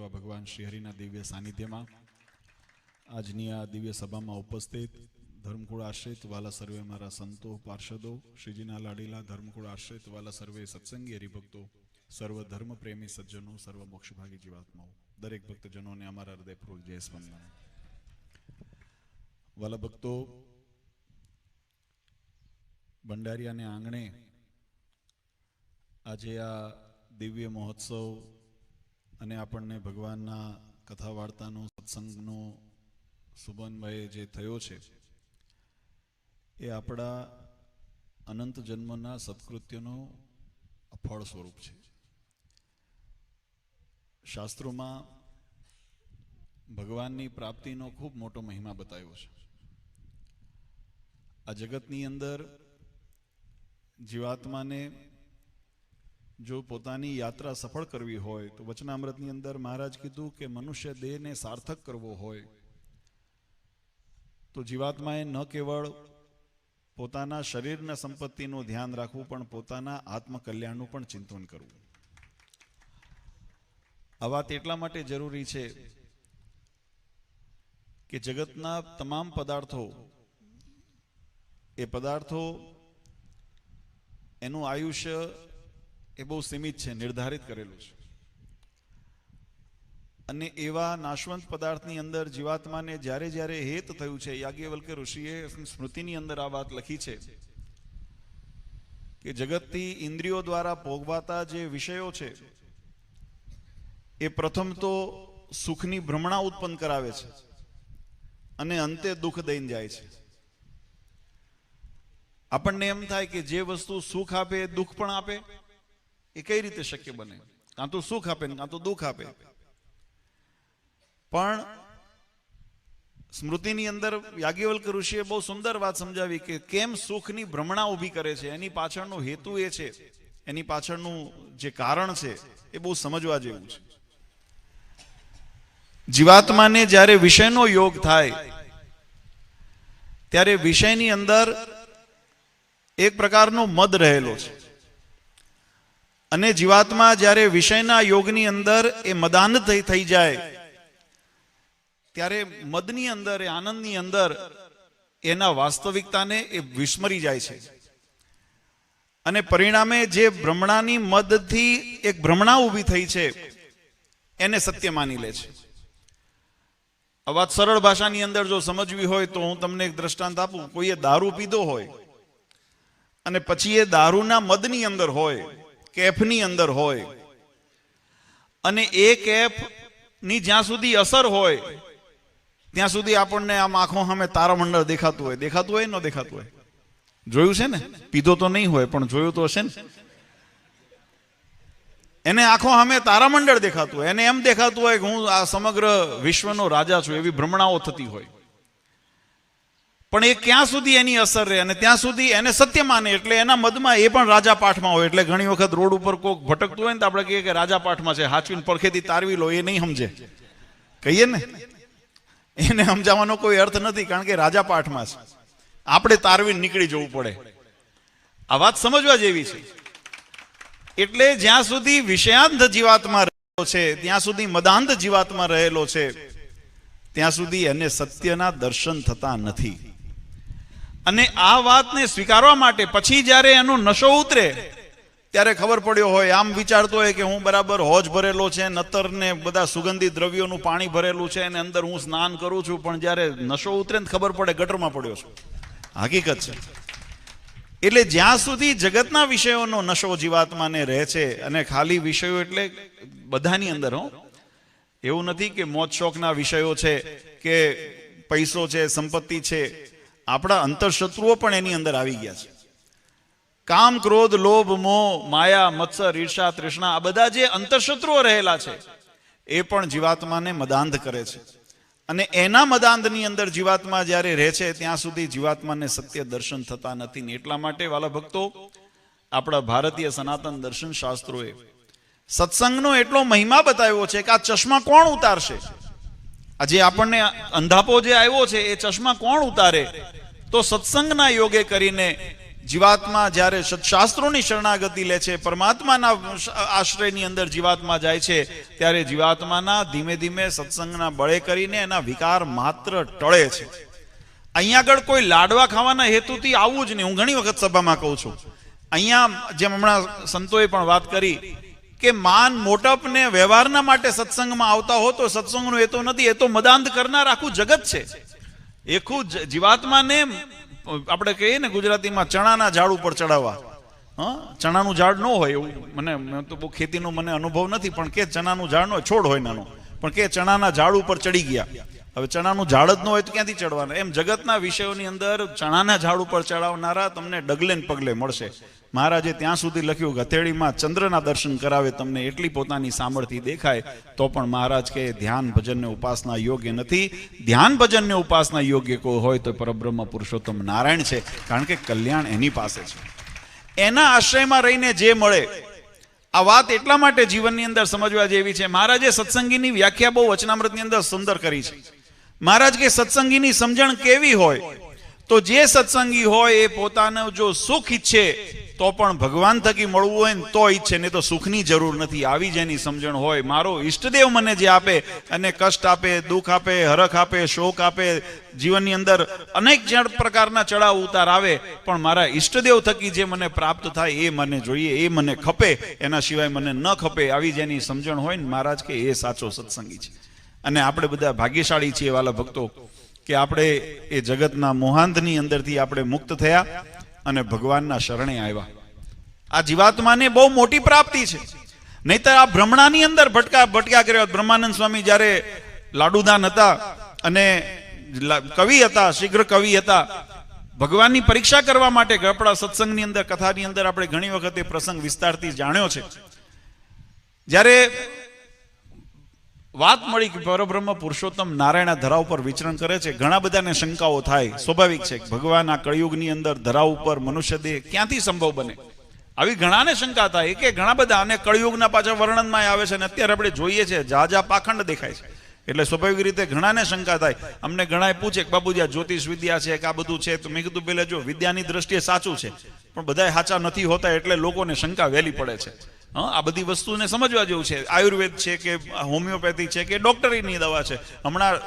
એવા ભગવાન શ્રી હરિના દિવ્ય સાનિધ્યમાં આજની આ દિવ્ય સભામાં ઉપસ્થિત ધર્મકુળ આશ્રિત વાલા સર્વે મારા સંતો પાર્ષદો, શ્રીજીના લાડીલા ધર્મકુળ આશ્રિત વાલા સર્વે સત્સંગી હરિભક્તો, સર્વ ધર્મ પ્રેમી સજ્જનો, સર્વ મોક્ષભાગી જીવાત્માઓ, દરેક ભક્તજનોને અમારા હૃદયપૂર્વક જય સ્પંદન. વાલા ભક્તો, ભંડારીયાને આંગણે આજે આ દિવ્ય મહોત્સવ અને આપણને ભગવાનના કથા વાર્તાનો સત્સંગનો સુબંધમય જે થયો છે એ આપણા અનંત જન્મના સત્કૃત્યનો ફળ સ્વરૂપ છે. શાસ્ત્રોમાં ભગવાનની પ્રાપ્તિનો ખૂબ મોટો મહિમા બતાવ્યો છે. આ જગતની અંદર જીવાત્માને જો પોતાની યાત્રા સફળ કરવી હોય તો વચનામૃતની અંદર મહારાજ કીધું કે મનુષ્ય દેહને સાર્થક કરવો હોય તો જીવાત્માએ ન કેવળ પોતાના શરીરના સંપત્તિનું ધ્યાન રાખવું પણ પોતાના આત્મકલ્યાણનું પણ ચિંતન કરવું. આ વાત એટલા માટે જરૂરી છે કે જગતના તમામ પદાર્થો એનું આયુષ્ય એ બહુ સીમિત છે, નિર્ધારિત કરેલું છે. અને એવા નાશવંત પદાર્થની અંદર જીવાત્માને જ્યારે જ્યારે હેત થયું છે, યાજ્ઞવલ્ક્ય ઋષિએ સ્મૃતિની અંદર આ વાત લખી છે કે જગતથી ઇન્દ્રિયો દ્વારા ભોગવાતા જે વિષયો છે એ પ્રથમ તો સુખની ભ્રમણા ઉત્પન્ન કરાવે છે અને અંતે દુઃખ દઈને જાય છે. આપણને એમ થાય કે જે વસ્તુ સુખ આપે એ દુઃખ પણ આપે, એ કઈ રીતે શક્ય બને? કાં તો સુખ આપે કાં તો દુઃખ આપે. પણ સ્મૃતિની અંદર યાજ્ઞવલ્ક્ય ઋષિએ બહુ સુંદર વાત સમજાવી કે કેમ સુખની ભ્રમણા ઊભી કરે છે. એની પાછળનો હેતુ એ છે, એની પાછળનું જે કારણ છે એ બહુ સમજવા જેવું છે. જીવાત્માને જ્યારે વિષયનો યોગ થાય ત્યારે વિષયની અંદર એક પ્રકારનો મદ રહેલો છે અને જીવાત્મા જ્યારે વિષયના યોગની અંદર એ મદાન થઈ જાય ત્યારે મદની અંદર, એ આનંદની અંદર એના વાસ્તવિકતાને એ વિસ્મરી જાય છે અને પરિણામે જે ભ્રમણાની મદથી એક ભ્રમણા ઊભી થઈ છે એને સત્ય માની લે છે. આ વાત સરળ ભાષાની અંદર જો સમજવી હોય તો હું તમને એક દ્રષ્ટાંત આપું. કોઈએ દારૂ પીધો હોય અને પછી એ દારૂના મદની અંદર હોય, કેફની અંદર હોય, અને એ કેફની જ્યાં સુધી અસર હોય ત્યાં સુધી આપણને આમ આંખો સામે તારામંડળ દેખાતું હોય ન દેખાતું હોય? જોયું છે ને? પીધો તો નહીં હોય પણ જોયું તો હશે ને. એને આંખો સામે તારામંડળ દેખાતું હોય, એને એમ દેખાતું હોય કે હું આ સમગ્ર વિશ્વનો રાજા છું, એવી ભ્રમણાઓ થતી હોય. પણ એ ક્યાં સુધી એની અસર રહે અને ત્યાં સુધી એને સત્ય માને એટલે એના મદમાં એ પણ રાજા પાઠમાં હોય. એટલે ઘણી વખત રોડ ઉપર કોઈક ભટકતું હોય ને તો આપણે કહીએ કે રાજા પાઠમાં છે, હાચવીને પડખેથી તારવી લો. એ નહીં સમજે, કહીએ ને, એને સમજાવવાનો કોઈ અર્થ નથી, કારણ કે રાજા પાઠમાં છે. આપણે તારવીને નીકળી જવું પડે. આ વાત સમજવા જેવી છે. એટલે જ્યાં સુધી વિષયાંત જીવાત્મા રહેલો છે, ત્યાં સુધી મદાંત જીવાત્મા રહેલો છે, ત્યાં સુધી એને સત્યના દર્શન થતા નથી. અને આ વાતને સ્વીકારવા માટે પછી જ્યારે એનો નશો ઉતરે ત્યારે ખબર પડ્યો હોય, આમ વિચારતો હોય કે હું બરાબર હોજ ભરેલો છે, નતર ને બધા સુગંધિત દ્રવ્યોનું પાણી ભરેલું છે અને અંદર હું સ્નાન કરું છું, પણ જ્યારે નશો ઉતરે ને ખબર પડે ગટરમાં પડ્યો છું. હકીકત છે. એટલે જ્યાં સુધી જગતના વિષયોનો નશો જીવાત્માને રહે છે, અને ખાલી વિષયો એટલે બધાની અંદર, એવું નથી કે મોજ શોખના વિષયો છે કે પૈસો છે, સંપત્તિ છે, આપણા અંતરશત્રુઓ પણ એની અંદર આવી ગયા છે. કામ, ક્રોધ, લોભ, મોહ, માયા, મત્સર, ઈર્ષા, તૃષ્ણા, આ બધા જે અંતરશત્રુઓ રહેલા છે એ પણ જીવાત્માને મદાંધ કરે છે. અને એના મદાંધની અંદર જીવાત્મા જ્યારે રહે છે ત્યાં સુધી જીવાત્માને સત્ય દર્શન થતા નથી. ને એટલા માટે વાલા ભક્તો, આપણા ભારતીય સનાતન દર્શન શાસ્ત્રોએ સત્સંગનો એટલો મહિમા બતાવ્યો છે કે આ ચશ્મા કોણ ઉતારશે? આજે આપણને અંધાપો જે આવ્યો છે એ ચશ્મા કોણ ઉતારે? તો સત્સંગના યોગે કરીને જીવાત્મા જ્યારે સત્શાસ્ત્રોની શરણાગતિ લે છે, પરમાત્માના આશ્રયની અંદર જીવાત્મા જાય છે, ત્યારે જીવાત્માના ધીમે ધીમે સત્સંગના બળે કરીને એના વિકાર માત્ર ટળે છે. અહીંયા આગળ કોઈ લાડવા ખાવાના હેતુથી આવવું જ નહીં. હું ઘણી વખત સભામાં કહું છું, અહીંયા જેમ હમણાં સંતોએ પણ વાત કરી કે માન મોટપ ને વ્યવહારના માટે સત્સંગમાં આવતા હો તો સત્સંગનો હેતુ નથી, એ તો મદાંત કરનાર આખું જગત છે. એખું જીવાત્માને આપણે કહીએ ને ગુજરાતીમાં ચણાના ઝાડ ઉપર ચડાવવા. ચણાનું ઝાડ ન હોય એવું મને તો બહુ ખેતીનો મને અનુભવ નથી, પણ કે ચણાનું ઝાડ ન હોય, છોડ હોય નાનો, પણ કે ચણાના ઝાડ ઉપર ચડી ગયા. હવે ચણાનું ઝાડ જ ન હોય તો ક્યાંથી ચડવાના? એમ જગતના વિષયોની અંદર ચણાના ઝાડ ઉપર ચડાવનારા તમને ડગલે ને પગલે મળશે. મહારાજે ત્યાં સુધી લખ્યું કે હથેળીમાં ચંદ્રના દર્શન કરાવે તમને, એટલી પોતાની સામર્થ્ય દેખાય તો પણ મહારાજ કે ધ્યાન ભજન ને ઉપાસના યોગ્ય નથી. ધ્યાન ભજન ને ઉપાસના યોગ્ય કોઈ હોય તો પરબ્રહ્મ પુરુષોત્તમ નારાયણ છે, કારણ કે કલ્યાણ એની પાસે છે. એના આશ્રયમાં રહીને જે મળે, આ વાત એટલા માટે જીવનની અંદર સમજવા જેવી છે. મહારાજે સત્સંગીની વ્યાખ્યા બહુ વચનામૃતની અંદર સુંદર કરી છે. મહારાજ કે સત્સંગીની સમજણ કેવી હોય તો જે સત્સંગી હોય એ પોતાનું જો સુખ ઈચ્છે તો પણ ભગવાન થકી મળવું હોય ને તો ઈચ્છે, નહીં તો સુખની જરૂર નથી. આવી જેની સમજણ હોય, મારો ઈષ્ટદેવ મને જે આપે અને કષ્ટ આપે, દુઃખ આપે, હરખ આપે, શોક આપે, જીવનની અંદર અનેક પ્રકારના ચડાવ ઉતાર આવે, પણ મારા ઈષ્ટદેવ થકી જે મને પ્રાપ્ત થાય એ મને જોઈએ, એ મને ખપે, એના સિવાય મને ન ખપે. આવી જેની સમજણ હોય ને મહારાજ કે એ સાચો સત્સંગી છે. અને આપણે બધા ભાગ્યશાળી છીએ વાલા ભક્તો કે આપણે એ જગતના મોહાંધની અંદરથી આપણે મુક્ત થયા અને ભગવાનના શરણે આવ્યા. આ જીવાત્માને બહુ મોટી પ્રાપ્તિ છે. નહીતર આ ભ્રમણાની અંદર ભટક્યા કર્યો. બ્રહ્માનંદ સ્વામી જ્યારે લાડુદાન હતા અને કવિ હતા, શીઘ્ર કવિ હતા, ભગવાનની પરીક્ષા કરવા માટે આપણા સત્સંગની અંદર, કથાની અંદર આપણે ઘણી વખત એ પ્રસંગ વિસ્તારથી જાણ્યો છે. જ્યારે વાત મળી કે પરબ્રહ્મ પુરુષોત્તમ નારાયણ ધરા ઉપર વિચરણ કરે છે, ઘણા બધાને શંકાઓ થાય. સ્વાભાવિક છે, ભગવાન આ કળિયુગની અંદર ધરા ઉપર મનુષ્ય દેહ ક્યાંથી સંભવ બને? આવી ઘણાને શંકા થાય કે ઘણા બધા, અને કળિયુગના પાછા વર્ણનમાં આવે છે, અને અત્યારે આપણે જોઈએ છે જાજા પાખંડ દેખાય છે. એટલે સ્વાભાવિક રીતે ઘણાને શંકા થાય. અમને ઘણા પૂછે કે બાબુજી આ જ્યોતિષ વિદ્યા છે કે આ બધું છે, તો મેં કીધું પેલા જો વિદ્યાની દ્રષ્ટિએ સાચું છે, પણ બધા સાચા નથી હોતા, એટલે લોકોને શંકા વહેલી પડે છે. આ બધી વસ્તુને સમજવા જેવું છે. આયુર્વેદ છે કે હોમિયોપેથી છે કે ડોક્ટરીની દવા છે. હમણાં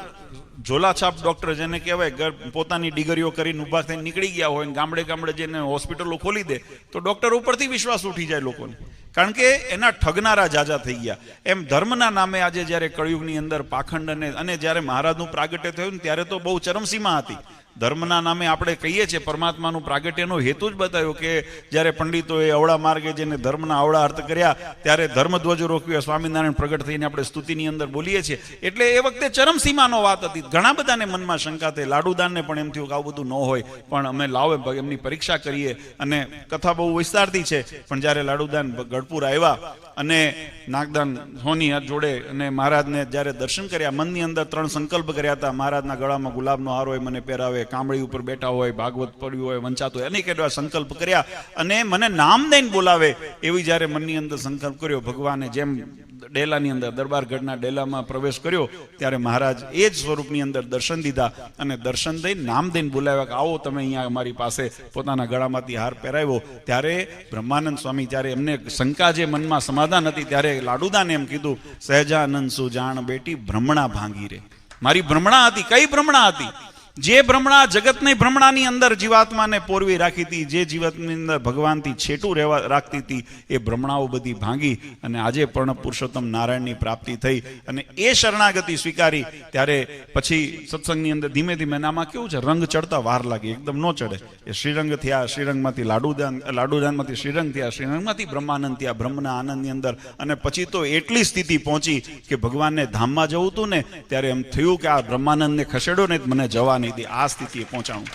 ઝોલાછાપ ડોક્ટર જેને કહેવાય, પોતાની ડિગ્રીઓ કરીને ઉભા થઈને નીકળી ગયા હોય, ગામડે ગામડે જઈને હોસ્પિટલો ખોલી દે તો ડોક્ટર ઉપરથી વિશ્વાસ ઉઠી જાય લોકોને, કારણ કે એના ઠગનારા જાજા થઈ ગયા. એમ ધર્મના નામે આજે જ્યારે કળિયુગની અંદર પાખંડ અને જ્યારે મહારાજનું પ્રાગટ્ય થયું ને ત્યારે તો બહુ ચરમસીમા હતી. ધર્મના નામે આપણે કહીએ છીએ, પરમાત્માનું પ્રાગટ્યનો હેતુ જ બતાવ્યો કે જ્યારે પંડિતોએ અવળા માર્ગે જેને ધર્મના અવળા અર્થ કર્યા ત્યારે ધર્મધ્વજો રોક્યો, સ્વામિનારાયણ પ્રગટ થઈને આપણે સ્તુતિની અંદર બોલીએ છીએ. એટલે એ વખતે ચરમસીમાનો વાત હતી. ઘણા બધાને મનમાં શંકા થઈ. લાડુદાનને પણ એમ થયું કે આવું બધું ન હોય, પણ અમે લાવે એમની પરીક્ષા કરીએ. અને કથા બહુ વિસ્તારથી છે, પણ જ્યારે લાડુદાન ગઢપુર આવ્યા અને નાગદાન સોની જોડે અને મહારાજને જ્યારે દર્શન કર્યા, મનની અંદર 3 સંકલ્પ કર્યા હતા. મહારાજના ગળામાં ગુલાબનો હાર હોય મને પહેરાવે, કામળી ઉપર બેઠા હોય, ભાગવત પડ્યું હોય, વંચાતું હોય, અનેક એવા સંકલ્પ કર્યા, અને મને નામ દઈને બોલાવે એવી જ્યારે મનની અંદર સંકલ્પ કર્યો, ભગવાને જેમ ડેલાની અંદર દરબારગઢના ડેલામાં પ્રવેશ કર્યો ત્યારે મહારાજ એ જ સ્વરૂપની અંદર દર્શન દીધા, અને દર્શન દઈને નામ દઈને બોલાવ્યા કે આવો તમે અહીંયા અમારી પાસે. પોતાના ગળામાંથી હાર પહેરાવ્યો. ત્યારે બ્રહ્માનંદ સ્વામી, ત્યારે એમને શંકા જે મનમાં સમાધાન હતી, ત્યારે લાડુદાને એમ કીધું, સહેજાનંદ સુજાણ બેટી ભ્રમણા ભાંગી રે. મારી ભ્રમણા હતી. કઈ ભ્રમણા હતી? જે ભ્રમણા જગતની ભ્રમણાની અંદર જીવાત્માને પોરવી રાખી હતી, જે જીવાત્માની અંદર ભગવાનથી છેટું રહેવા રાખતી હતી, એ ભ્રમણાઓ બધી ભાંગી અને આજે પણ પુરુષોત્તમ નારાયણની પ્રાપ્તિ થઈ. અને એ શરણાગતિ સ્વીકારી ત્યારે પછી સત્સંગની અંદર ધીમે ધીમે નામાં કેવું છે, રંગ ચડતા વાર લાગી, એકદમ ન ચડે. એ શ્રીરંગ થયા, શ્રીરંગમાંથી લાડુદાન, લાડુદાનમાંથી શ્રીરંગ થયા, શ્રીરંગમાંથી બ્રહ્માનંદ થયા, બ્રહ્મના આનંદની અંદર. અને પછી તો એટલી સ્થિતિ પહોંચી કે ભગવાનને ધામમાં જવું હતું ને ત્યારે એમ થયું કે આ બ્રહ્માનંદને ખસેડો ને મને જવા નહીં દે. આ સ્થિતિએ પહોંચાણું.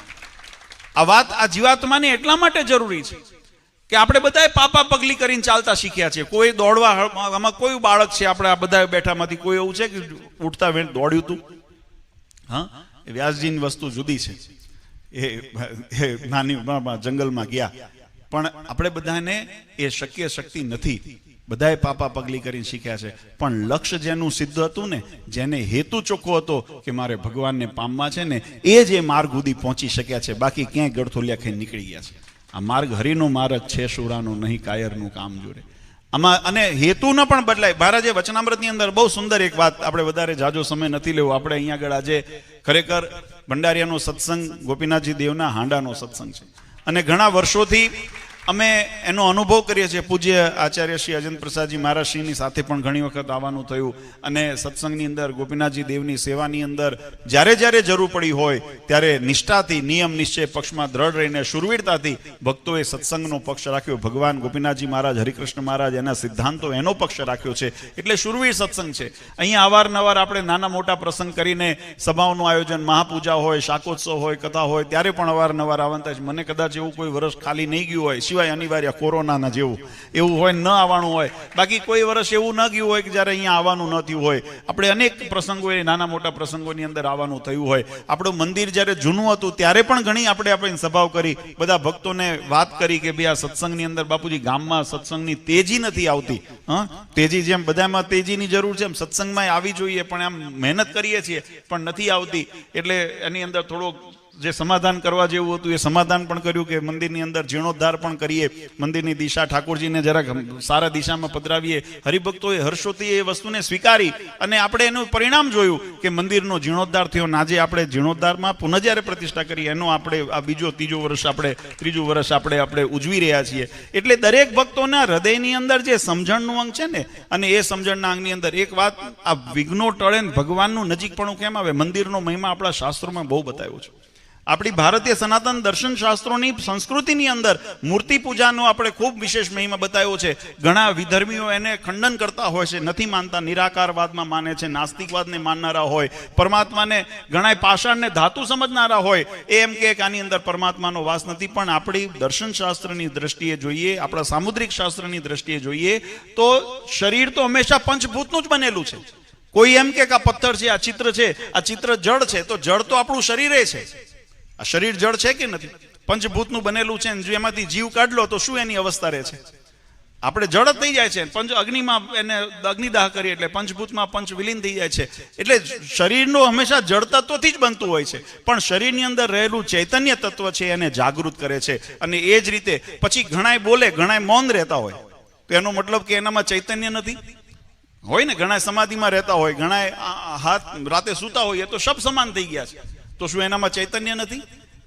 આ વાત આ જીવાત્માને એટલા માટે જરૂરી છે કે આપણે બધાએ પાપા પગલી કરીને ચાલતા શીખ્યા છે. કોઈ દોડવા, આમાં કોઈ બાળક છે આપણે આ બધા બેઠામાંથી કોઈ એવું છે કે ઉઠતા વેણ દોડ્યું હતું? હા, વ્યાસજીની વસ્તુ જુદી છે. એ નાની જંગલમાં ગયા, પણ આપણે બધાને એ શક્ય શક્તિ નથી. બધાએ પાપા પગલી કરીને શીખ્યા છે, પણ લક્ષ્ય જેનું સિદ્ધ હતું ને, જેને હેતુ ચોખ્ખો હતો કે મારે ભગવાનને પામવા છે ને, એ જ એ માર્ગ સુધી પહોંચી શક્યા છે. બાકી ક્યાંય ગળથોલિયા ખાઈને નીકળી ગયા છે. આ માર્ગ હરિનો માર્ગ છે શુરાનો, નહીં કાયરનું કામ જોડે. આમાં અને હેતુ ન પણ બદલાય. મહારાજે વચનામૃતની અંદર બહુ સુંદર એક વાત, આપણે વધારે જાજો સમય નથી લેવો, આપણે અહીંયા આગળ આજે ખરેખર ભંડારીયાનો સત્સંગ ગોપીનાથજી દેવના હાંડાનો સત્સંગ છે અને ઘણા વર્ષોથી અમે એનો અનુભવ કરીએ છીએ. પૂજ્ય આચાર્ય શ્રી અજંત પ્રસાદજી મહારાજશ્રીની સાથે પણ ઘણી વખત આવવાનું થયું અને સત્સંગની અંદર ગોપીનાથજી દેવની સેવાની અંદર જ્યારે જ્યારે જરૂર પડી હોય ત્યારે નિષ્ઠાથી, નિયમ નિશ્ચય પક્ષમાં દ્રઢ રહીને શુરવીરતાથી ભક્તોએ સત્સંગનો પક્ષ રાખ્યો. ભગવાન ગોપીનાથજી મહારાજ, હરિકૃષ્ણ મહારાજ, એના સિદ્ધાંતો, એનો પક્ષ રાખ્યો છે એટલે શુરવીર સત્સંગ છે. અહીંયા અવારનવાર આપણે નાના મોટા પ્રસંગ કરીને સભાઓનું આયોજન, મહાપૂજા હોય, શાકોત્સવ હોય, કથા હોય, ત્યારે પણ અવારનવાર આવતા છે. મને કદાચ એવું કોઈ વર્ષ ખાલી નહીં ગયું હોય, સિવાય અનિવાર્ય કોરોનાના જેવું એવું હોય, ન આવવાનું હોય. બાકી કોઈ વર્ષ એવું ન ગયું હોય કે જ્યારે અહીંયા આવવાનું ન થયું હોય. આપણે અનેક પ્રસંગો, નાના મોટા પ્રસંગોની અંદર આવવાનું થયું હોય. આપણું મંદિર જ્યારે જૂનું હતું ત્યારે પણ ઘણી આપણે સભાઓ કરી, બધા ભક્તોને વાત કરી કે ભાઈ આ સત્સંગની અંદર બાપુજી ગામમાં સત્સંગની તેજી નથી આવતી. તેજી જેમ બધામાં તેજીની જરૂર છે એમ સત્સંગમાં આવી જોઈએ, પણ આમ મહેનત કરીએ છીએ પણ નથી આવતી. એટલે એની અંદર થોડોક જે સમાધાન કરવા જેવું હતું એ સમાધાન પણ કર્યું કે મંદિરની અંદર જીર્ણોદ્ધાર પણ કરીએ, મંદિરની દિશા ઠાકોરજીને જરાક સારા દિશામાં પધરાવીએ. હરિભક્તોએ હર્ષોથી એ વસ્તુને સ્વીકારી અને આપણે એનું પરિણામ જોયું કે મંદિરનો જીર્ણોદ્ધાર થયો. આજે આપણે જીર્ણોદ્ધારમાં પુનઃ જ્યારે પ્રતિષ્ઠા કરી એનો આપણે આ ત્રીજું વર્ષ આપણે ઉજવી રહ્યા છીએ. એટલે દરેક ભક્તોના હૃદયની અંદર જે સમજણનું અંગ છે ને, અને એ સમજણના અંગની અંદર એક વાત, આ વિઘ્નો ટળે ભગવાનનું નજીકપણું કેમ આવે? મંદિરનો મહિમા આપણા શાસ્ત્રોમાં બહુ બતાવ્યો છે. આપણી ભારતીય સનાતન દર્શન શાસ્ત્રોની સંસ્કૃતિની અંદર મૂર્તિ પૂજાનો આપણે ખૂબ વિશેષ મહિમા બતાવ્યો છે. ઘણા વિધર્મીઓ એને ખંડન કરતા હોય છે, નથી માનતા, નિરાકારવાદમાં માને છે, નાસ્તિકવાદને માનનારા હોય, પરમાત્માને ઘણા પાષાણને ધાતુ સમજનારા હોય, એમ કે આની અંદર પરમાત્માનો વાસ નથી. પણ આપણી દર્શન શાસ્ત્રની દ્રષ્ટિએ જોઈએ, આપણા સામુદ્રિક શાસ્ત્રની દ્રષ્ટિએ જોઈએ તો શરીર તો હંમેશા પંચભૂતનું જ બનેલું છે. કોઈ એમ કે આ પથ્થર છે, આ ચિત્ર છે, આ ચિત્ર જળ છે, તો જળ તો આપણું શરીર છે. આ શરીર જળ છે કે નથી? પંચભૂતનું બનેલું છે. જો એમાંથી જીવ કાઢલો તો શું એની અવસ્થા રહે છે? આપણે જળ જ થઈ જાય છે. પંચ અગ્નિમાં એને અગ્નિદાહ કરીએ એટલે પંચભૂતમાં પંચ વિલીન થઈ જાય છે. એટલે શરીરનો હંમેશા જળ તત્વથી જ બનતું હોય છે, પણ શરીરની અંદર રહેલું ચૈતન્ય તત્વ છે એને જાગૃત કરે છે. અને એ જ રીતે પછી ઘણાય બોલે, ઘણાય મૌન રહેતા હોય, તો એનો મતલબ કે એનામાં ચૈતન્ય નથી હોય ને. ઘણા સમાધિમાં રહેતા હોય, ઘણા હાથ રાતે સૂતા હોય, એ તો શબ સમાન થઈ ગયા છે. તો શું એનામાં ચૈતન્ય નથી?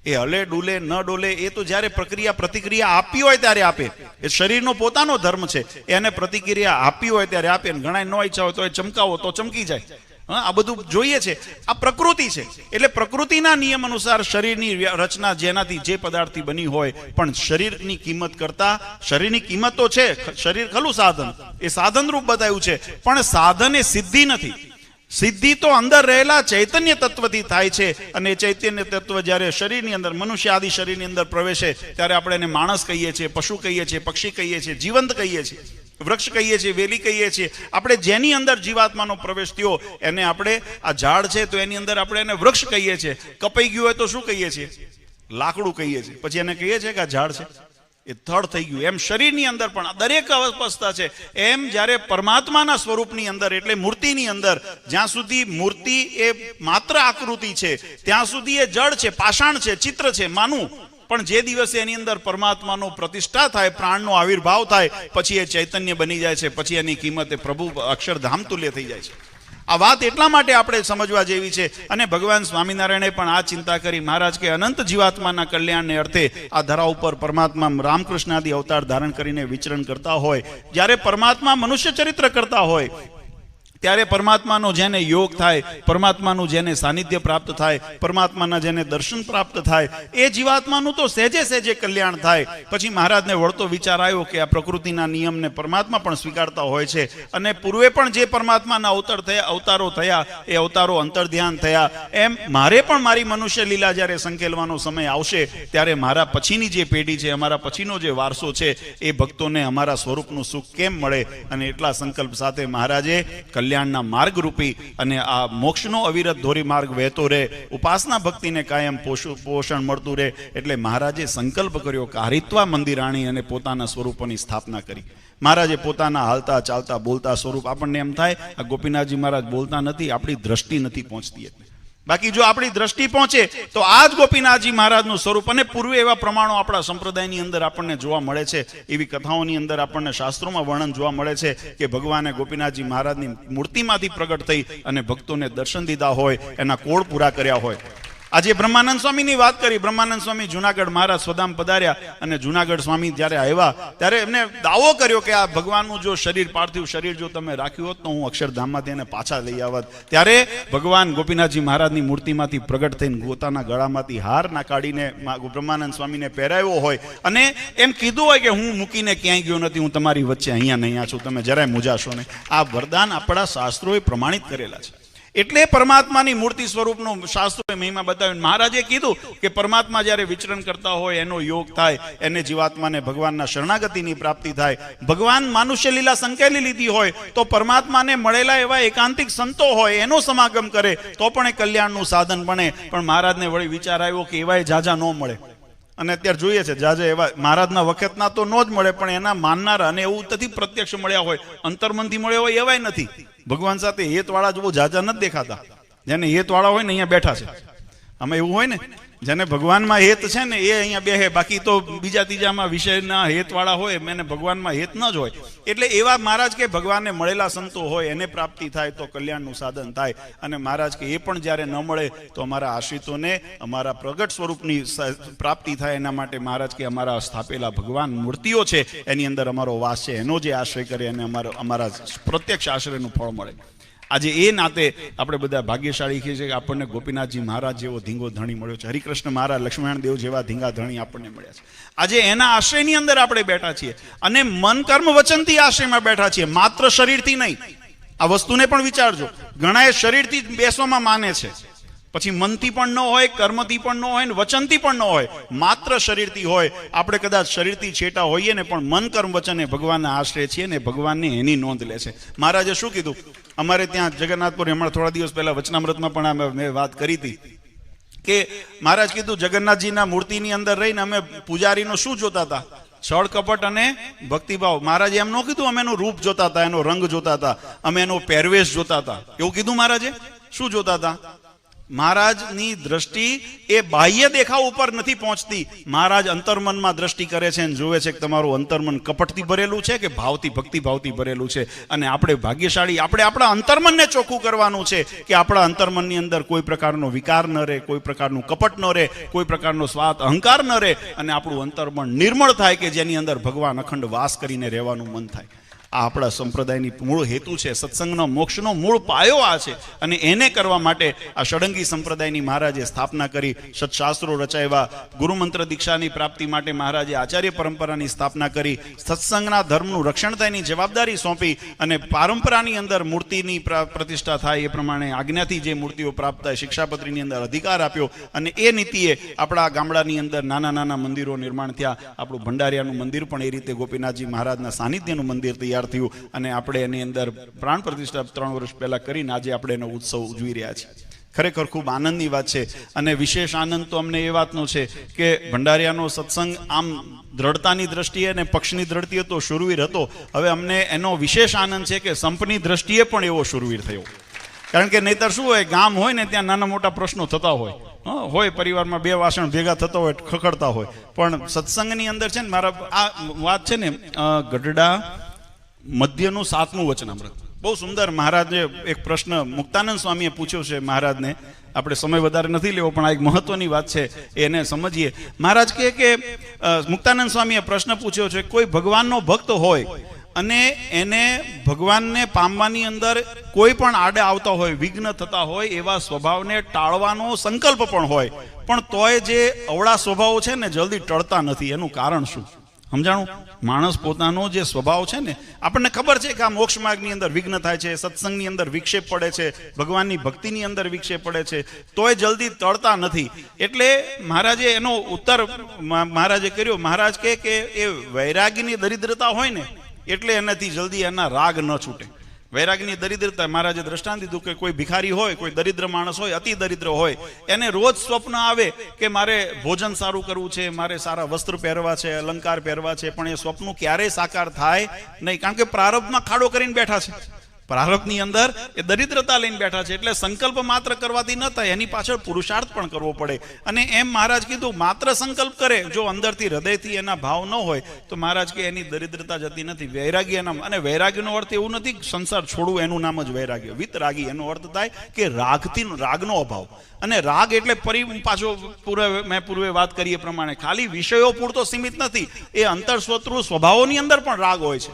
એ હલે ડુલે ન ડોલે એ તો જ્યારે પ્રતિક્રિયા આપી હોય ત્યારે આપે. એ શરીરનો પોતાનો ધર્મ છે, એને પ્રતિક્રિયા આપી હોય ત્યારે આપે. ઘણા ન ઈચ્છા હોય તો એ ચમકાવો તો ચમકી જાય. આ બધું જોઈએ છે. આ પ્રકૃતિ છે. એટલે પ્રકૃતિના નિયમ અનુસાર શરીરની રચના જેનાથી જે પદાર્થથી બની હોય, પણ શરીરની કિંમત કરતા, શરીરની કિંમત તો છે, શરીર ખલું સાધન, એ સાધન રૂપ બતાવ્યું છે, પણ સાધન એ સિદ્ધિ નથી. સિદ્ધિ તો અંદર રહેલા ચૈતન્ય તત્વથી થાય છે. અને ચૈતન્ય તત્વ જ્યારે શરીરની અંદર, મનુષ્ય આદિ શરીરની અંદર પ્રવેશે ત્યારે આપણે એને માણસ કહીએ છીએ, પશુ કહીએ છીએ, પક્ષી કહીએ છીએ, જીવંત કહીએ છીએ, વૃક્ષ કહીએ છીએ, વેલી કહીએ છીએ. આપણે જેની અંદર જીવાત્માનો પ્રવેશ થયો એને આપણે, આ ઝાડ છે તો એની અંદર આપણે એને વૃક્ષ કહીએ છીએ. કપાઈ ગયું હોય તો શું કહીએ છીએ? લાકડું કહીએ છીએ. પછી એને કહીએ છીએ કે આ ઝાડ છે, એ થડ થઈ ગયું. એમ શરીરની અંદર પણ દરેક અવસ્થા છે. એમ જ્યારે પરમાત્માના સ્વરૂપની અંદર, એટલે મૂર્તિની અંદર, જ્યાં સુધી મૂર્તિ એ માત્ર આકૃતિ છે ત્યાં સુધી એ જળ છે, પાષાણ છે, ચિત્ર છે, માનું. પણ જે દિવસે એની અંદર પરમાત્માનો પ્રતિષ્ઠા થાય, પ્રાણનો આવિર્ભાવ થાય, પછી એ ચૈતન્ય બની જાય છે. પછી એની કિંમત એ પ્રભુ અક્ષરધામ તુલ્ય થઈ જાય છે. આ વાત એટલા માટે આપણે સમજવા જેવી છે. અને ભગવાન સ્વામિનારાયણે પણ આ ચિંતા કરી. મહારાજ કે અનંત જીવાત્માના કલ્યાણને અર્થે આ ધરા ઉપર પરમાત્મા રામકૃષ્ણ આદિ અવતાર ધારણ કરીને વિચરણ કરતા હોય, જ્યારે પરમાત્મા મનુષ્ય ચરિત્ર કરતા હોય, ત્યારે પરમાત્માનો જેને યોગ થાય, પરમાત્માનું જેને સાનિધ્ય પ્રાપ્ત થાય, પરમાત્માના જેને દર્શન પ્રાપ્ત થાય, એ જીવાત્માનું તો સહેજે સહેજે કલ્યાણ થાય. પછી મહારાજને વળતો વિચાર આવ્યો કે આ પ્રકૃતિના નિયમને પરમાત્મા પણ સ્વીકારતા હોય છે. અને પૂર્વે પણ જે પરમાત્માના અવતારો થયા, એ અવતારો અંતર્ધ્યાન થયા. એમ મારે પણ મારી મનુષ્ય લીલા જ્યારે સંકેલવાનો સમય આવશે ત્યારે મારા પછીની જે પેઢી છે, અમારા પછીનો જે વારસો છે, એ ભક્તોને અમારા સ્વરૂપનું સુખ કેમ મળે? અને એટલા સંકલ્પ સાથે મહારાજે કલ્યાણના માર્ગરૂપી અને આ મોક્ષનો અવિરત ધોરી માર્ગ વહેતો રહે, ઉપાસના ભક્તિને કાયમ પોષણ મળતું રહે. એટલે મહારાજે સંકલ્પ કર્યો કે હરિત્વા મંદિરાણી, અને પોતાના સ્વરૂપોની સ્થાપના કરી. મહારાજે પોતાના હાલતા ચાલતા બોલતા સ્વરૂપ, આપણને એમ થાય આ ગોપીનાથજી મહારાજ બોલતા નથી, આપણી દ્રષ્ટિ નથી પહોંચતી. બાકી જો આપણી દ્રષ્ટિ પહોંચે તો આ જ ગોપીનાથજી મહારાજનું સ્વરૂપ, અને પૂર્વે એવા પ્રમાણો આપણા સંપ્રદાયની અંદર આપણને જોવા મળે છે, એવી કથાઓની અંદર આપણને શાસ્ત્રોમાં વર્ણન જોવા મળે છે કે ભગવાને ગોપીનાથજી મહારાજની મૂર્તિમાંથી પ્રગટ થઈ અને ભક્તોને દર્શન દીધા હોય, એના કોળ પૂરા કર્યા હોય. આજે બ્રહ્માનંદ સ્વામીની વાત કરી. બ્રહ્માનંદ સ્વામી જુનાગઢ મહારાજ સ્વધામ પધાર્યા, અને જુનાગઢ સ્વામી જ્યારે આવ્યા ત્યારે એમને દાવો કર્યો કે આ ભગવાનનું જો શરીર, પાર્થિવ શરીર જો તમે રાખ્યું હોત તો હું અક્ષરધામમાંથી એને પાછા લઈ આવત. ત્યારે ભગવાન ગોપીનાથજી મહારાજની મૂર્તિમાંથી પ્રગટ થઈને પોતાના ગળામાંથી હાર ના કાઢીને બ્રહ્માનંદ સ્વામીને પહેરાવ્યો હોય, અને એમ કીધું હોય કે હું મૂકીને ક્યાંય ગયો નથી, હું તમારી વચ્ચે અહીંયા ને અહીંયા છું, તમે જરાય મૂંઝાશો નહીં. આ વરદાન આપણા શાસ્ત્રોએ પ્રમાણિત કરેલા છે. એટલે પરમાત્માની મૂર્તિ સ્વરૂપનો શાસ્ત્રોએ મહિમા બતાવ્યો. મહારાજે કીધું કે પરમાત્મા જ્યારે વિચરણ કરતા હોય, એનો યોગ થાય, એને જીવાત્માને ભગવાનના શરણાગતિની પ્રાપ્તિ થાય. ભગવાન માનુષ્ય લીલા સંકેલી લીધી હોય તો પરમાત્માને મળેલા એવા એકાંતિક સંતો હોય, એનો સમાગમ કરે તો પણ એ કલ્યાણનું સાધન બને. પણ મહારાજને વળી વિચાર આવ્યો કે એવાય જાજા ન મળે, અને અત્યારે જોઈએ છે જાજા એવા મહારાજના વખતના તો ન જ મળે, પણ એના માનનારા અને એવું નથી પ્રત્યક્ષ મળ્યા હોય, અંતર્મનથી મળ્યા હોય એવાય નથી. ભગવાન સાથે હેતવાળા જ બહુ જાજા નથી દેખાતા. જેને હેતવાળા હોય ને અહીંયા બેઠા છે. આમાં એવું હોય ને, જેને ભગવાનમાં હેત છે ને એ અહીંયા બેહે, બાકી તો બીજા ત્રીજામાં વિષયના હેતવાળા હોય, એને ભગવાનમાં હેત ન જ હોય. એટલે એવા મહારાજ કે ભગવાનને મળેલા સંતો હોય એને પ્રાપ્તિ થાય તો કલ્યાણનું સાધન થાય. અને મહારાજ કે એ પણ જ્યારે ન મળે તો અમારા આશ્રિતોને અમારા પ્રગટ સ્વરૂપની પ્રાપ્તિ થાય, એના માટે મહારાજ કે અમારા સ્થાપેલા ભગવાન મૂર્તિઓ છે એની અંદર અમારો વાસ છે, એનો જે આશ્રય કરે અને અમારા પ્રત્યક્ષ આશ્રયનું ફળ મળે. આજે એ નાતે આપણે બધા ભાગ્યશાળી છીએ કે આપણને ગોપીનાથજી મહારાજ જેવો ધીંગો ધણી મળ્યો છે. હરિકૃષ્ણ મહારાજ, લક્ષ્મણ દેવ જેવા ધીંગા ધણી આપણને મળ્યા છે. આજે એના આશ્રયની અંદર આપણે બેઠા છીએ, અને મન કર્મ વચનથી આશ્રયમાં બેઠા છીએ, માત્ર શરીરથી નહીં. આ વસ્તુને પણ વિચારજો. ઘણા એ શરીરથી બેસવામાં માને છે, પછી મનથી પણ ન હોય, કર્મથી પણ ન હોય, ને વચનથી પણ ન હોય, માત્ર શરીરથી હોય. આપણે કદાચ શરીરથી છેટા હોઈએ ને, પણ મન કર્મ વચન એ ભગવાનના આશ્રય છીએ ને ભગવાનને એની નોંધ લે છે. મહારાજે શું કીધું? અમારે ત્યાં જગન્નાથપુર હમણાં થોડા દિવસ પહેલા વચનામૃતમાં પણ મેં વાત કરી હતી કે મહારાજ કીધું જગન્નાથજીના મૂર્તિની અંદર રહીને અમે પૂજારીનો શું જોતા હતા? છળ કપટ અને ભક્તિભાવ. મહારાજે એમ ન કીધું અમે એનું રૂપ જોતા હતા, એનો રંગ જોતા હતા, અમે એનો પહેરવેશ જોતા હતા. એવું કીધું મહારાજે? શું જોતા હતા? મહારાજની દ્રષ્ટિ એ બાહ્ય દેખાવ ઉપર નથી પહોંચતી. મહારાજ અંતર્મનમાં દ્રષ્ટિ કરે છે અને જોવે છે કે તમારું અંતર્મન કપટથી ભરેલું છે કે ભાવથી, ભક્તિભાવથી ભરેલું છે. અને આપણે ભાગ્યશાળી, આપણે આપણા અંતર્મનને ચોખ્ખું કરવાનું છે કે આપણા અંતર્મનની અંદર કોઈ પ્રકારનો વિકાર ન રહે, કોઈ પ્રકારનું કપટ ન રહે, કોઈ પ્રકારનો સ્વાર્થ અહંકાર ન રહે, અને આપણું અંતર્મન નિર્મળ થાય કે જેની અંદર ભગવાન અખંડ વાસ કરીને રહેવાનું મન થાય. આ આપણા સંપ્રદાયની મૂળ હેતુ છે. સત્સંગનો, મોક્ષનો મૂળ પાયો આ છે, અને એને કરવા માટે આ ષડંગી સંપ્રદાયની મહારાજે સ્થાપના કરી. સત્શાસ્ત્રો રચાવ્યા. ગુરુમંત્ર દીક્ષાની પ્રાપ્તિ માટે મહારાજે આચાર્ય પરંપરાની સ્થાપના કરી. સત્સંગના ધર્મનું રક્ષણ થાયની જવાબદારી સોંપી, અને પરંપરાની અંદર મૂર્તિની પ્રતિષ્ઠા થાય એ પ્રમાણે આજ્ઞાથી જે મૂર્તિઓ પ્રાપ્ત થાય, શિક્ષાપત્રીની અંદર અધિકાર આપ્યો. અને એ નીતિએ આપણા ગામડાની અંદર નાના નાના મંદિરો નિર્માણ થયા. આપણું ભંડારિયાનું મંદિર પણ એ રીતે ગોપીનાથજી મહારાજના સાનિધ્યનું મંદિર તૈયાર થયું, અને આપણે એની અંદર પ્રાણ પ્રતિષ્ઠા 3 વર્ષ પહેલા કરીને આજે આપણે એનો ઉત્સવ ઉજવી રહ્યા છીએ. ખરેખર ખૂબ આનંદની વાત છે. અને વિશેષ આનંદ તો અમને એ વાતનો છે કે ભંડારિયાનો સત્સંગ આમ દ્રઢતાની દ્રષ્ટિએ અને પક્ષની દ્રષ્ટિએ તો શુરવીર હતો. હવે અમને એનો વિશેષ આનંદ છે કે સંપની દ્રષ્ટિએ પણ એવો શુરવીર થયો. કારણ કે નહીતર શું હોય, ગામ હોય ને ત્યાં નાના મોટા પ્રશ્નો થતા હોય, પરિવારમાં 2 વાસણ ભેગા થતા હોય, ખખડતા હોય, પણ સત્સંગની અંદર છે ને, મારા આ વાત છે ને ગઢડા મધ્યનું 7મું વચનામૃત, બહુ સુંદર. મહારાજે એક પ્રશ્ન મુક્તાનંદ સ્વામીએ પૂછ્યો છે મહારાજને. આપણે સમય વધારે નથી લેવો, પણ આ એક મહત્વની વાત છે, એને સમજીએ. મહારાજ કહે કે મુક્તાનંદ સ્વામીએ પ્રશ્ન પૂછ્યો છે, કોઈ ભગવાનનો ભક્ત હોય અને એને ભગવાનને પામવાની અંદર કોઈ પણ આડે આવતા હોય, વિઘ્ન થતા હોય, એવા સ્વભાવને ટાળવાનો સંકલ્પ પણ હોય, પણ તોય જે અવળા સ્વભાવો છે ને જલ્દી ટળતા નથી, એનું કારણ શું? સમજાણું? માણસ પોતાનો જે સ્વભાવ છે ને, આપણને ખબર છે કે આ મોક્ષ માર્ગની અંદર વિઘ્ન થાય છે, સત્સંગની અંદર વિક્ષેપ પડે છે, ભગવાનની ભક્તિની અંદર વિક્ષેપ પડે છે, તોય જલ્દી ટળતા નથી. એટલે મહારાજે એનો ઉત્તર મહારાજે કર્યો. મહારાજ કહે કે એ વૈરાગીની દરિદ્રતા હોય ને, એટલે એનાથી જલ્દી એના રાગ ન છૂટે. વૈરાગની દરિદ્રતા, મહારાજે દ્રષ્ટાંત દીધું કે કોઈ ભિખારી હોય, કોઈ દરિદ્ર માણસ હોય, અતિ દરિદ્ર હોય, એને રોજ સ્વપ્ન આવે કે મારે ભોજન સારું કરવું છે, મારે સારા વસ્ત્ર પહેરવા છે, અલંકાર પહેરવા છે, પણ એ સ્વપ્ન ક્યારેય સાકાર થાય નહીં, કારણ કે પ્રારબ્ધમાં ખાડો કરીને બેઠા છે. પ્રારબ્ધની અંદર એ દરિદ્રતા લઈને બેઠા છે, એટલે સંકલ્પ માત્ર કરવાથી ન થાય, એની પાછળ પુરુષાર્થ પણ કરવો પડે. અને એમ મહારાજ કીધું માત્ર સંકલ્પ કરે, જો અંદરથી હૃદયથી એના ભાવ ન હોય તો મહારાજ કે એની દરિદ્રતા જતી નથી. વૈરાગ્ય એના, અને વૈરાગ્યનો અર્થ એવું નથી સંસાર છોડવું, એનું નામ જ વૈરાગ્ય. વિતરાગી એનો અર્થ થાય કે રાગનો અભાવ. અને રાગ એટલે પાછો મેં પૂર્વે વાત કરી એ પ્રમાણે ખાલી વિષયો પૂરતો સીમિત નથી, એ અંતરસ્વતૃ સ્વભાવોની અંદર પણ રાગ હોય છે.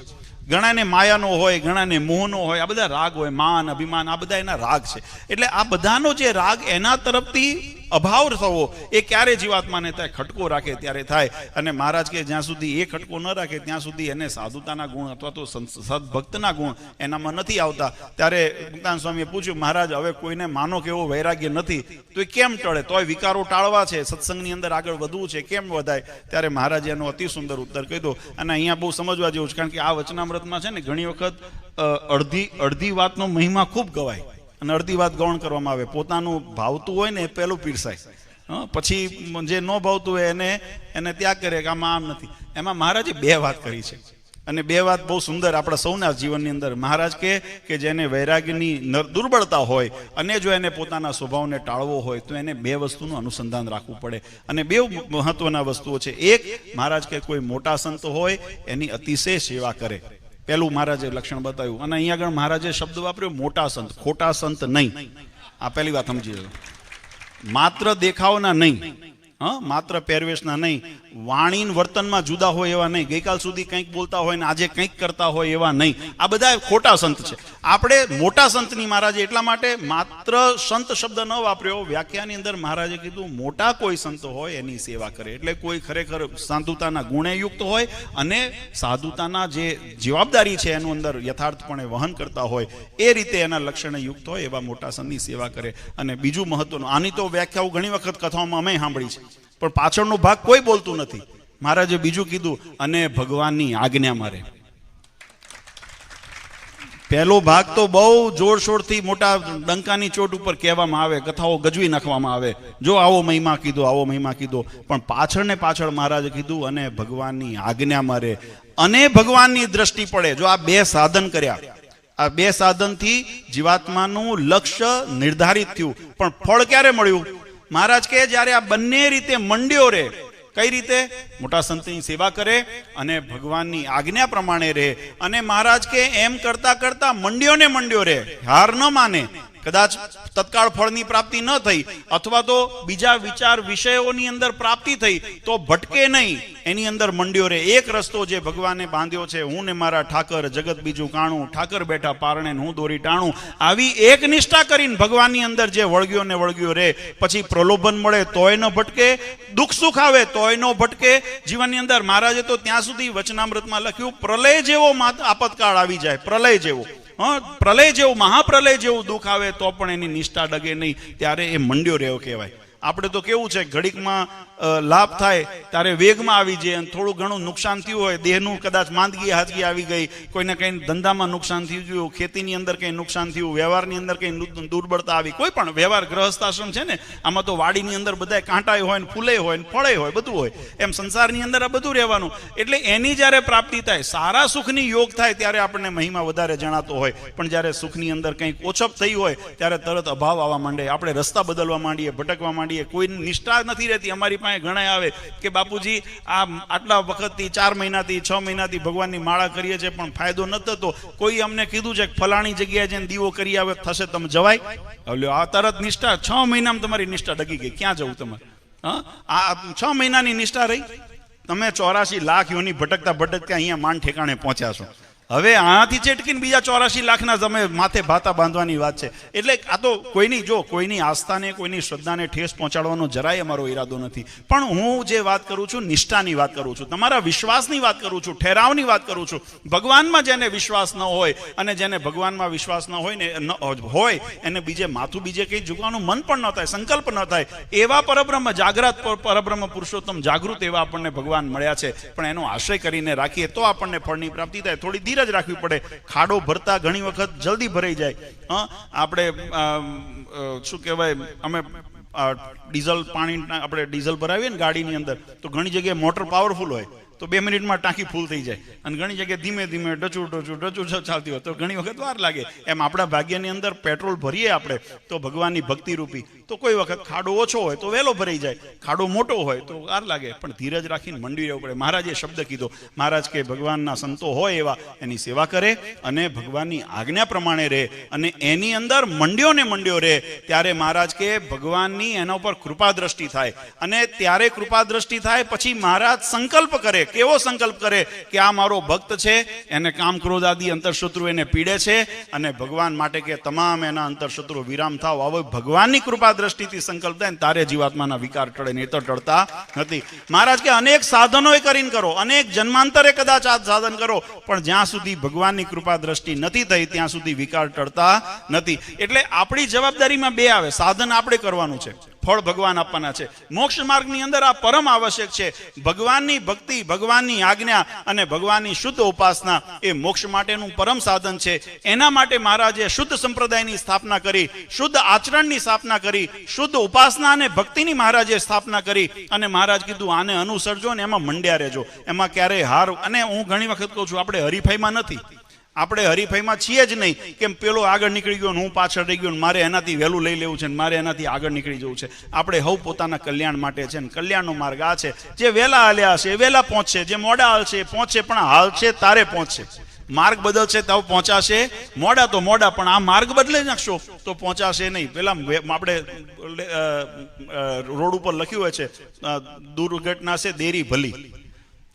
ઘણાને માયાનો હોય, ઘણાને મોહનો હોય, આ બધા રાગ હોય. માન, અભિમાન, આ બધા એના રાગ છે. એટલે આ બધાનો જે રાગ એના તરફથી અભાવ થવો એ ક્યારે જીવાત્માને થાય? ખટકો રાખે ત્યારે થાય. અને મહારાજ કે જ્યાં સુધી એ ખટકો ન રાખે ત્યાં સુધી એને સાધુતાના ગુણ અથવા તો સદભક્તના ગુણ એનામાં નથી આવતા. ત્યારે મુક્તાનંદ સ્વામીએ પૂછ્યું, મહારાજ હવે કોઈને માનો કે એવો વૈરાગ્ય નથી તો એ કેમ ટળે? તોય વિકારો ટાળવા છે, સત્સંગની અંદર આગળ વધવું છે, કેમ વધાય? ત્યારે મહારાજે એનો અતિ સુંદર ઉત્તર કીધો. અને અહીંયા બહુ સમજવા જેવું છે, કારણ કે આ વચનામૃતમાં છે ને ઘણી વખત અડધી વાતનો મહિમા ખૂબ ગવાય અને અડધી વાત ગૌણ કરવામાં આવે. પોતાનું ભાવતું હોય ને એ પહેલું પીરસાય, પછી જે ન ભાવતું હોય એને ત્યાગ કરે કે આમાં આમ નથી. એમાં મહારાજે 2 વાત કરી છે, અને 2 વાત બહુ સુંદર આપણા સૌના જીવનની અંદર. મહારાજ કે જેને વૈરાગ્યની દુર્બળતા હોય અને જો એને પોતાના સ્વભાવને ટાળવો હોય તો એને 2 વસ્તુનું અનુસંધાન રાખવું પડે. અને 2 મહત્વના વસ્તુઓ છે. એક, મહારાજ કે કોઈ મોટા સંત હોય એની અતિશય સેવા કરે. પહેલું મહારાજે લક્ષણ બતાવ્યું. અને અહીંયા આગળ મહારાજે શબ્દ વાપર્યો મોટા સંત, ખોટા સંત નહીં. આ પહેલી વાત સમજી લો. માત્ર દેખાવના નહીં, માત્ર પહેરવેશના નહીં, વાણી વર્તનમાં જુદા હોય એવા નહીં, ગઈકાલ સુધી કંઈક બોલતા હોય ને આજે કંઈક કરતા હોય એવા નહીં. આ બધા ખોટા સંત છે. આપણે મોટા સંતની મહારાજે એટલા માટે માત્ર સંત શબ્દ ન વાપર્યો. વ્યાખ્યાની અંદર મહારાજે કીધું મોટા કોઈ સંત હોય એની સેવા કરે. એટલે કોઈ ખરેખર સાધુતાના ગુણે યુક્ત હોય અને સાધુતાના જે જવાબદારી છે એનું અંદર યથાર્થપણે વહન કરતા હોય, એ રીતે એના લક્ષણે યુક્ત હોય એવા મોટા સંતની સેવા કરે. અને બીજું મહત્વનું, આની તો વ્યાખ્યાઓ ઘણી વખત કથાઓમાં અમે સાંભળી છે, પણ પાછળનો ભાગ કોઈ બોલતું નથી. મહારાજે બીજું કીધું, અને ભગવાનની આજ્ઞા મારે. પહેલો ભાગ તો બહુ જોરશોરથી મોટા ડંકાની ચોટ ઉપર કહેવામાં આવે, કથાઓ ગજવી નાખવામાં આવે, જો આવો મહિમા કીધો, આવો મહિમા કીધો. પણ પાછળ ને પાછળ મહારાજે કીધું, અને ભગવાનની આજ્ઞા મારે અને ભગવાનની દ્રષ્ટિ પડે. જો આ 2 સાધન કર્યા, આ 2 સાધનથી જીવાત્માનું લક્ષ્ય નિર્ધારિત થયું. પણ ફળ ક્યારે મળ્યું? મહારાજ કે જ્યારે આ બંને રીતે મંડ્યો રે. કઈ રીતે? મોટા સંતની સેવા કરે અને ભગવાનની આજ્ઞા પ્રમાણે રહે. અને મહારાજ કે એમ કરતા કરતા મંડ્યો રે, હાર ન માને. કદાચ તત્કાળ ફળની પ્રાપ્તિ ન થઈ અથવા તો બીજા વિચાર વિષયોની અંદર પ્રાપ્તિ થઈ તો ભટકે નહીં, એની અંદર મંડ્યો રહે. એક રસ્તો જે ભગવાને બાંધ્યો છે, હું ને મારા ઠાકર જગત બીજું કાણું, ઠાકર બેઠા પારણે હું દોરી ટાણું. આવી એક નિષ્ઠા કરીને ભગવાનની અંદર જે વળગ્યો રહે, પછી પ્રલોભન મળે તોય ન ભટકે, દુઃખ સુખ આવે તોય ન ભટકે જીવનની અંદર. મહારાજે તો ત્યાં સુધી વચનામૃતમાં લખ્યું, પ્રલય જેવો આપતકાળ આવી જાય, પ્રલય જેવો, પ્રલય જેવું, મહાપ્રલય જેવું દુઃખ આવે તો પણ એની નિષ્ઠા ડગે નહીં, ત્યારે એ મંડ્યો રહ્યો કહેવાય. આપણે તો કેવું છે, ઘડીકમાં લાભ થાય ત્યારે વેગમાં આવી જાય, અને થોડું ઘણું નુકસાન થયું હોય, દેહનું કદાચ માંદગી હાજગી આવી ગઈ, કોઈને કંઈ ધંધામાં નુકસાન થઈ ગયું, ખેતીની અંદર કંઈ નુકસાન થયું, વ્યવહારની અંદર કંઈ દુર્બળતા આવી, કોઈ પણ વ્યવહાર ગ્રહસ્થાશ્રમ છે ને, આમાં તો વાડીની અંદર બધા કાંટાય હોય ને ફૂલે હોય ને ફળે હોય, બધું હોય. એમ સંસારની અંદર આ બધું રહેવાનું. એટલે એની જ્યારે પ્રાપ્તિ થાય, સારા સુખની યોગ થાય ત્યારે આપણને મહિમા વધારે જણાતો હોય. પણ જ્યારે સુખની અંદર કંઈક ઓછપ થઈ હોય ત્યારે તરત અભાવ આવવા માંડે, આપણે રસ્તા બદલવા માંડીએ, ભટકવા માંડીએ. કોઈ નિષ્ઠા નથી રહેતી. અમારી પાસે ઘણા આવે કે બાપુજી આ આટલા વખતથી 4 મહિનાથી 6 મહિનાથી ભગવાનની માળા કરીએ છીએ પણ ફાયદો નથી થતો. કોઈ અમને કીધું છે કે ફલાણી જગ્યાએ જઈને દીવો કરી આવે થશે, તમે જવાય? હવે આ તરત નિષ્ઠા 6 મહિનામાં તમારી નિષ્ઠા ડગી ગઈ, ક્યાં જવું તમારે? આ 6 મહિનાની નિષ્ઠા રહી, તમે 84 લાખ યોની ભટકતા અહીંયા માંડ ઠેકાણે પહોંચ્યા છો. હવે આનાથી ચેટકીને બીજા 84 લાખના તમે માથે ભાતા બાંધવાની વાત છે. એટલે આ તો કોઈની આસ્થાને, કોઈની શ્રદ્ધાને ઠેસ પહોંચાડવાનો જરાય અમારો ઈરાદો નથી. પણ હું જે વાત કરું છું, નિષ્ઠાની વાત કરું છું, તમારા વિશ્વાસની વાત કરું છું, ઠેરાવની વાત કરું છું. ભગવાનમાં જેને વિશ્વાસ ન હોય, અને જેને ભગવાનમાં વિશ્વાસ ન હોય ને હોય એને માથું બીજે કંઈ ઝૂકવાનું મન પણ ન થાય, સંકલ્પ ન થાય, એવા પરબ્રહ્મ જાગ્રત પરબ્રહ્મ પુરુષોત્તમ જાગૃત એવા આપણને ભગવાન મળ્યા છે. પણ એનો આશ્રય કરીને રાખીએ તો આપણને ફળની પ્રાપ્તિ થાય. થોડી ધીરજ રાખવી પડે. ખાડો ભરતા ઘણી વખત જલ્દી ભરાઈ જાય. આપણે શું કહેવાય, અમે ડીઝલ પાણી આપણે ડીઝલ ભરાવીએ ને ગાડીની અંદર, તો ઘણી જગ્યાએ મોટર પાવરફુલ હોય, તો 2 મિનિટમાં ટાંકી ફૂલ થઈ જાય, અને ઘણી જગ્યાએ ધીમે ધીમે ડચું ચાલતી હોય તો ઘણી વખત વાર લાગે. એમ આપણા ભાગ્યની અંદર પેટ્રોલ ભરીએ આપણે તો ભગવાનની ભક્તિ રૂપી, તો કોઈ વખત ખાડો ઓછો હોય તો વહેલો ભરાઈ જાય, ખાડો મોટો હોય તો વાર લાગે, પણ ધીરજ રાખીને મંડી રહેવું પડે. મહારાજે શબ્દ કીધો, મહારાજ કે ભગવાનના સંતો હોય એવા એની સેવા કરે અને ભગવાનની આજ્ઞા પ્રમાણે રહે, અને એની અંદર મંડ્યો રહે, ત્યારે મહારાજ કે ભગવાનની એના ઉપર કૃપા દ્રષ્ટિ થાય, અને ત્યારે કૃપા દ્રષ્ટિ થાય પછી મહારાજ સંકલ્પ કરે. કેવો સંકલ્પ કરે કે આ મારો ભક્ત છે, એને કામ ક્રોધ આદિ અંતરશત્રુ એને પીડે છે, અને ભગવાન માટે કે તમામ એના અંતરશત્રુ વિરામ થાવ. હવે ભગવાનની કૃપા દ્રષ્ટિથી સંકલ્પ થાય ને તારે જીવાત્માના વિકાર ટળે, નહીં તો ટળતા નથી. મહારાજ કે અનેક સાધનો કરીને કરો, અનેક જન્માંતરે કદાચ આ સાધન કરો, પણ જ્યાં સુધી ભગવાનની કૃપા દ્રષ્ટિ નથી થઈ ત્યાં સુધી વિકાર ટળતા નથી. એટલે આપણી જવાબદારીમાં બે આવે, સાધન આપણે કરવાનું છે, ફળ ભગવાન આપવાના છે. મોક્ષ માર્ગની અંદર આ પરમ આવશ્યક છે. ભગવાનની ભક્તિ, ભગવાનની આજ્ઞા અને ભગવાનની શુદ્ધ ઉપાસના એ મોક્ષ માટેનું પરમ સાધન છે. એના માટે મહારાજે શુદ્ધ સંપ્રદાયની સ્થાપના કરી, શુદ્ધ આચરણની સ્થાપના કરી, શુદ્ધ ઉપાસના અને ભક્તિની મહારાજે સ્થાપના કરી, અને મહારાજ કીધું આને અનુસરજો ને એમાં મંડ્યા રહેજો, એમાં ક્યારેય હાર. અને હું ઘણી વખત કહું છું, આપણે હરીફાઈમાં નથી, આપણે હરીફાઈમાં છીએ જ નહીં, કેમ પેલો આગળ નીકળી ગયો, હું પાછળ રહી ગયો, મારે એનાથી વહેલું લઈ લેવું છે, મારે એનાથી આગળ નીકળી જવું છે. આપણે હવ પોતાના કલ્યાણ માટે છે, ને કલ્યાણનો માર્ગ આ છે. જે વહેલા હાલ્યા હશે એ વહેલા પહોંચશે, જે મોડા હાલશે એ પહોંચશે, પણ હાલશે તારે પહોંચશે. માર્ગ બદલશે તો પહોંચાશે, મોડા તો મોડા, પણ આ માર્ગ બદલી નાખશો તો પહોંચાશે નહીં. પેલા આપણે રોડ ઉપર લખ્યું હોય છે, દુર્ઘટના છે દેરી ભલી.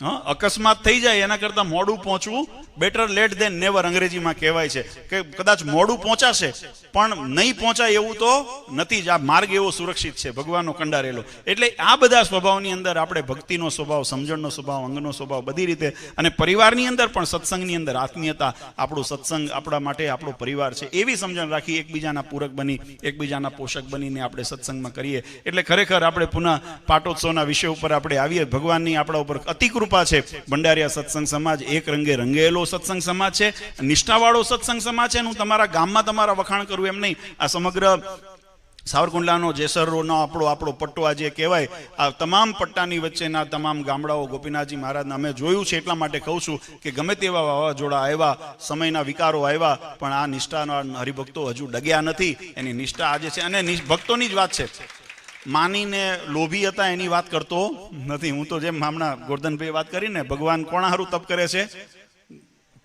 અકસ્માત થઈ જાય એના કરતા મોડું પહોંચવું બેટર લેટ દેન નેવર અંગ્રેજીમાં કહેવાય છે, કે કદાચ મોડું પહોંચાશે પણ નહીં પહોંચાય એવું તો નથી જ. આ માર્ગ એવો સુરક્ષિત છે, ભગવાનનો કંડારેલો. એટલે આ બધા સ્વભાવની અંદર આપણે ભક્તિનો સ્વભાવ, સમજણનો સ્વભાવ, અંગનો સ્વભાવ, બધી રીતે, અને પરિવારની અંદર પણ સત્સંગની અંદર આત્મીયતા, આપણું સત્સંગ આપણા માટે આપણો પરિવાર છે, એવી સમજણ રાખી એકબીજાના પૂરક બની, એકબીજાના પોષક બનીને આપણે સત્સંગમાં કરીએ. એટલે ખરેખર આપણે પુનઃ પાટોત્સવના વિષય ઉપર આપણે આવીએ. ભગવાનની આપણા ઉપર અતિ કૃપા છે. ભંડારીયા સત્સંગ સમાજ એક રંગે રંગેલો સત્સંગ સમાજ છે, નિષ્ઠાવાળો સત્સંગ સમાજ છે. હું તમારા ગામમાં તમારા વખાણ કરું એમ નહીં, આ સમગ્ર સાવરકુંડલાનો, જેસરનો આપણો પટ્ટો આજે કહેવાય, આ તમામ પટ્ટાની વચ્ચેના તમામ ગામડાઓ ગોપીનાથજી મહારાજના અમે જોયું છે. એટલા માટે કહું છું કે ગમે તેવા વાવાઝોડા આવ્યા, સમયના વિકારો આવ્યા, પણ આ નિષ્ઠાના હરિભક્તો હજુ ડગ્યા નથી. એની નિષ્ઠા આજે છે, અને ભક્તોની જ વાત છે. માનીને લોભી હતા એની વાત કરતો નથી હું. તો જેમ હમણાં ગોરધનભાઈ વાત કરીને, ભગવાન કોણા હારું તપ કરે છે?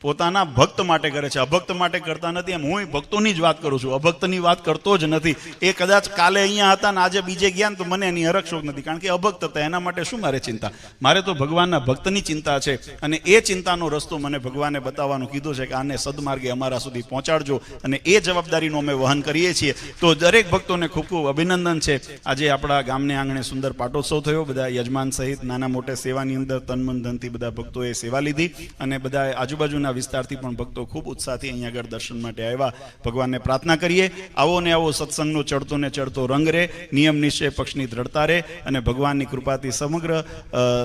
પોતાના ભક્ત માટે કરે છે, અભક્ત માટે કરતા નથી. એમ હું ભક્તોની જ વાત કરું છું, અભક્તની વાત કરતો જ નથી. એ કદાચ કાલે અહીંયા હતા ને આજે બીજે ગયા ને તો મને એની હરખશોક નથી, કારણ કે અભક્ત હતા. એના માટે શું મારે ચિંતા? મારે તો ભગવાનના ભક્તની ચિંતા છે, અને એ ચિંતાનો રસ્તો મને ભગવાને બતાવવાનું કીધું છે કે આને સદમાર્ગે અમારા સુધી પહોંચાડજો, અને એ જવાબદારીનું અમે વહન કરીએ છીએ. તો દરેક ભક્તોને ખૂબ ખૂબ અભિનંદન છે. આજે આપણા ગામને આંગણે સુંદર પાટોત્સવ થયો. બધા યજમાન સહિત નાના મોટા સેવાની અંદર તન મન ધનથી બધા ભક્તોએ સેવા લીધી, અને બધા આજુબાજુના વિસ્તારથી પણ ભક્તો ખૂબ ઉત્સાહથી અહીંયા આગળ દર્શન માટે આવ્યા. ભગવાનને પ્રાર્થના કરીએ, આવો ને આવો સત્સંગનો ચડતો ને ચડતો રંગ રહે, નિયમ નિશ્ચય પક્ષની દ્રઢતા રહે, અને ભગવાનની કૃપાથી સમગ્ર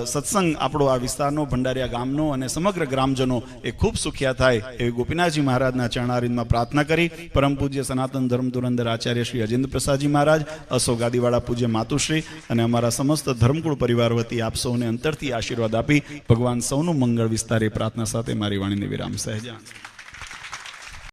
સત્સંગ આપણો આ વિસ્તારનો, ભંડારીયા ગામનો અને સમગ્ર ગ્રામજનો એ ખૂબ સુખ્યા થાય એવી ગોપીનાથજી મહારાજના ચરણારવિંદમાં પ્રાર્થના કરી. પરમ પૂજ્ય સનાતન ધર્મ ધુરંધર આચાર્ય શ્રી અજેન્દ્ર પ્રસાદજી મહારાજ, અસો ગાદીવાળા પૂજ્ય માતુશ્રી અને અમારા સમસ્ત ધર્મકુળ પરિવાર વતી આપ સૌને અંતરથી આશીર્વાદ આપી ભગવાન સૌનું મંગળ વિસ્તારે પ્રાર્થના સાથે મારી વાણીને વિરામ સહેજાન.